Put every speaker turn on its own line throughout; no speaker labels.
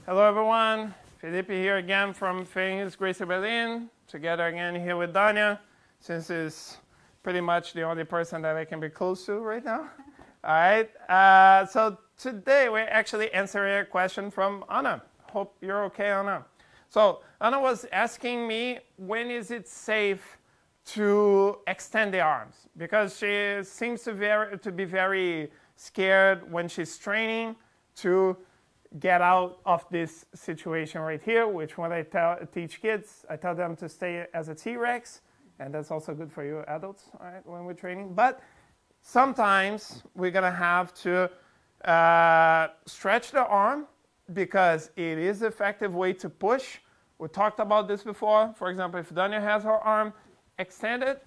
Hello everyone, Felipe here again from Fenriz Gracie Berlin, together again here with Danya, since it's pretty much the only person that I can be close to right now. All right, so today we're actually answering a question from Anna. Hope you're okay, Anna. So Anna was asking me, when is it safe to extend the arms? Because she seems to be very scared when she's training to get out of this situation right here, which when I teach kids, I tell them to stay as a T-Rex, and that's also good for you adults, all right, when we're training. But sometimes we're gonna have to stretch the arm because it is an effective way to push. We talked about this before. For example, if Danya has her arm extended,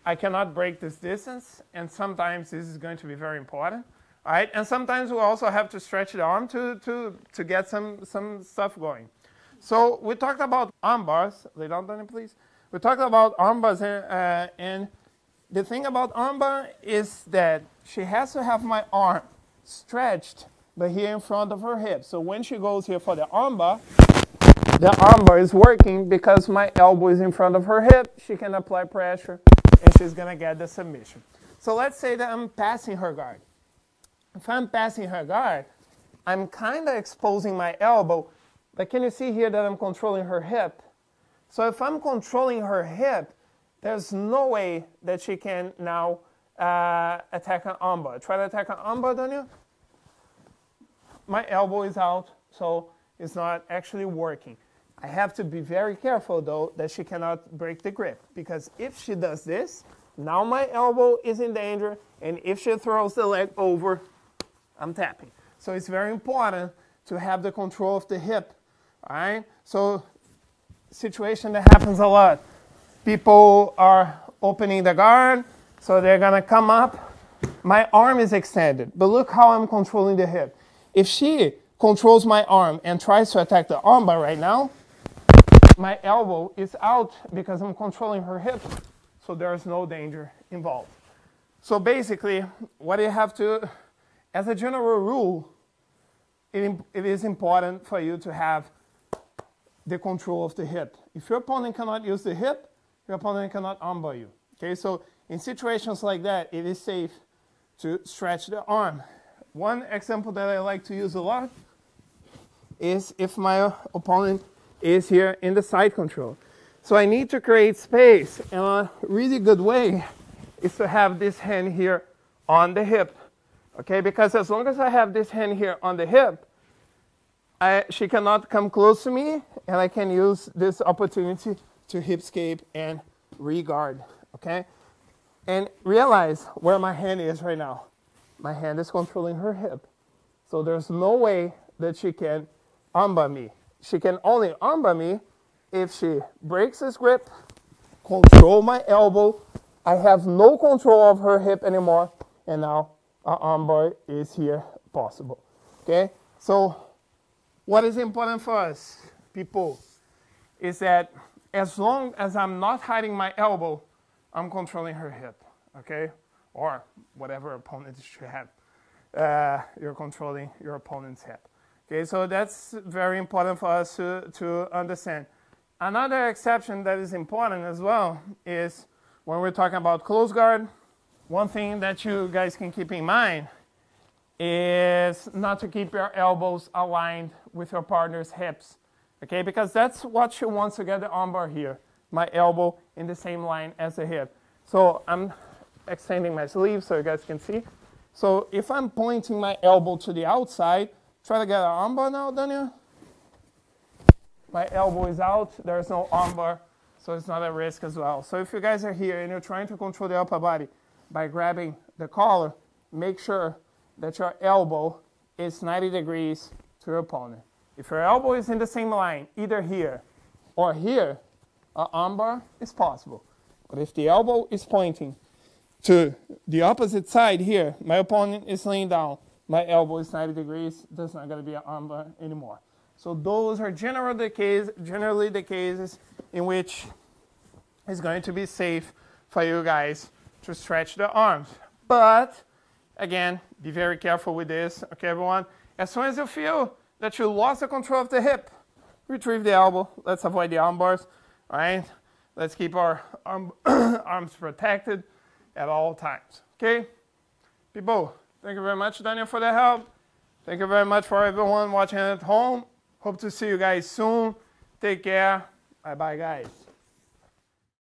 I cannot break this distance, and sometimes this is going to be very important. All right, and sometimes we also have to stretch the arm to get some stuff going. So we talked about arm bars. Lay down, Danya, please. We talked about arm bars, and the thing about arm bar is that she has to have my arm stretched, but here in front of her hip. So when she goes here for the arm bar is working because my elbow is in front of her hip. She can apply pressure, and she's gonna get the submission. So let's say that I'm passing her guard. If I'm passing her guard, I'm kind of exposing my elbow, but can you see here that I'm controlling her hip? So if I'm controlling her hip, there's no way that she can now attack an armbar. Try to attack an armbar, Danya. My elbow is out, so it's not actually working. I have to be very careful, though, that she cannot break the grip, because if she does this, now my elbow is in danger, and if she throws the leg over, I'm tapping. So it's very important to have the control of the hip, all right? So situation that happens a lot. People are opening the guard, so they're gonna come up. My arm is extended, but look how I'm controlling the hip. If she controls my arm and tries to attack the armbar right now, my elbow is out because I'm controlling her hip, so there's no danger involved. So basically, what you have to, as a general rule, it is important for you to have the control of the hip. If your opponent cannot use the hip, your opponent cannot armbar you. Okay, so in situations like that, it is safe to stretch the arm. One example that I like to use a lot is if my opponent is here in the side control. So I need to create space, and a really good way is to have this hand here on the hip. Okay, because as long as I have this hand here on the hip, she cannot come close to me, and I can use this opportunity to hipscape and re-guard, okay? And realize where my hand is right now. My hand is controlling her hip. So there's no way that she can armbar me. She can only armbar me if she breaks this grip, control my elbow. I have no control of her hip anymore, and now an armbar is here possible, okay? So what is important for us, people, is that as long as I'm not hiding my elbow, I'm controlling her hip, okay? Or whatever opponent you have. You're controlling your opponent's hip. Okay, so that's very important for us to understand. Another exception that is important as well is when we're talking about close guard, one thing that you guys can keep in mind is not to keep your elbows aligned with your partner's hips, okay? Because that's what she wants to get the armbar here, my elbow in the same line as the hip. So I'm extending my sleeve so you guys can see. So if I'm pointing my elbow to the outside, try to get an armbar now, Danya. My elbow is out, there's no armbar, so it's not a risk as well. So if you guys are here and you're trying to control the upper body by grabbing the collar, make sure that your elbow is 90 degrees to your opponent. If your elbow is in the same line, either here or here, an armbar is possible. But if the elbow is pointing to the opposite side here, my opponent is laying down, my elbow is 90 degrees, there's not going to be an armbar anymore. So those are generally the cases in which it's going to be safe for you guys to stretch the arms. But again, be very careful with this, okay, everyone? As soon as you feel that you lost the control of the hip, retrieve the elbow. Let's avoid the arm bars, all right? Let's keep our arms protected at all times, okay? People, thank you very much, Daniel, for the help. Thank you very much for everyone watching at home. Hope to see you guys soon. Take care. Bye-bye, guys.